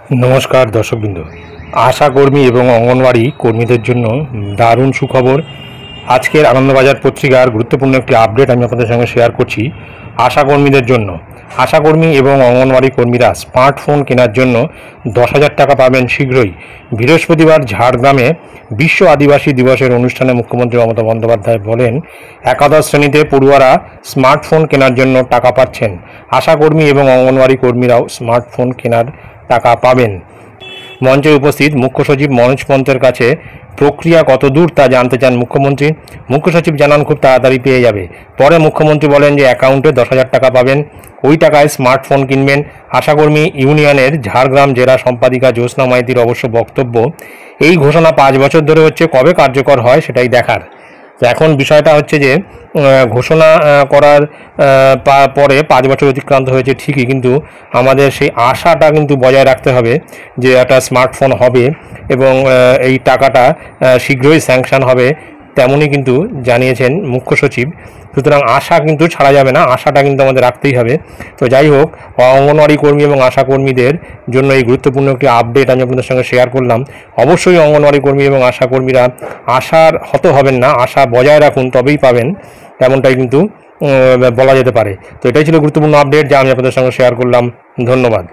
नमस्कार दर्शकबृंद। आशा कर्मी एवं अंगनवाड़ी कर्मीদের জন্য দারুণ সুখবর। আজকের আনন্দবাজার পত্রিকার গুরুত্বপূর্ণ একটি আপডেট আমি আপনাদের সঙ্গে শেয়ার করছি। আশা কর্মীদের জন্য আশা কর্মী এবং অঙ্গনওয়াড়ি কর্মীরা স্মার্টফোন কেনার জন্য 10,000 টাকা পাবেন শীঘ্রই। বৃহস্পতিবার ঝাড়গ্রামে বিশ্ব আদিবাসী দিবসের অনুষ্ঠানে মুখ্যমন্ত্রী মমতা বন্দ্যোপাধ্যায় বলেন, একাদশ শ্রেণীতে পড়ুয়ারা স্মার্টফোন কেনার জন্য টাকা পাচ্ছেন। আশা কর্মী এবং অঙ্গনওয়াড়ি কর্মীরাও স্মার্টফোন কেনার টাকা পাবেন। মঞ্চে উপস্থিত মুখ্য সচিব মনোজ পন্তের কাছে প্রক্রিয়া কত দূর তা জানতে চান মুখ্যমন্ত্রী। মুখ্য সচিব জানান, খুব তাড়াতাড়ি পেয়ে যাবে। পরে মুখ্যমন্ত্রী বলেন যে অ্যাকাউন্টে 10,000 টাকা পাবেন, ওই টাকায় স্মার্টফোন কিনবেন। আশাকর্মী ইউনিয়নের ঝাড়গ্রাম জেলা সম্পাদিকা জ্যোৎস্না মাইতির অবশ্য বক্তব্য, এই ঘোষণা 5 বছর ধরে হচ্ছে, কবে কার্যকর হয় সেটাই দেখার। তো এখন বিষয়টা হচ্ছে যে ঘোষণা করার পরে 5 বছর অতিক্রান্ত হয়েছে ঠিকই, কিন্তু আমাদের সেই আশাটা কিন্তু বজায় রাখতে হবে যে একটা স্মার্টফোন হবে এবং এই টাকাটা শীঘ্রই স্যাংশন হবে, তেমনই কিন্তু জানিয়েছেন মুখ্য সচিব। সুতরাং আশা কিন্তু ছাড়া যাবে না, আশাটা কিন্তু আমাদের রাখতেই হবে। তো যাই হোক, অঙ্গনওয়াড়ি কর্মী এবং আশা কর্মীদের জন্য এই গুরুত্বপূর্ণ একটি আপডেট আমি আপনাদের সঙ্গে শেয়ার করলাম। অবশ্যই অঙ্গনওয়াড়ি কর্মী এবং আশা কর্মীরা আশার হত হবেন না, আশা বজায় রাখুন, তবেই পাবেন, এমনটাই কিন্তু বলা যেতে পারে। তো এটাই ছিল গুরুত্বপূর্ণ আপডেট যা আমি আপনাদের সঙ্গে শেয়ার করলাম। ধন্যবাদ।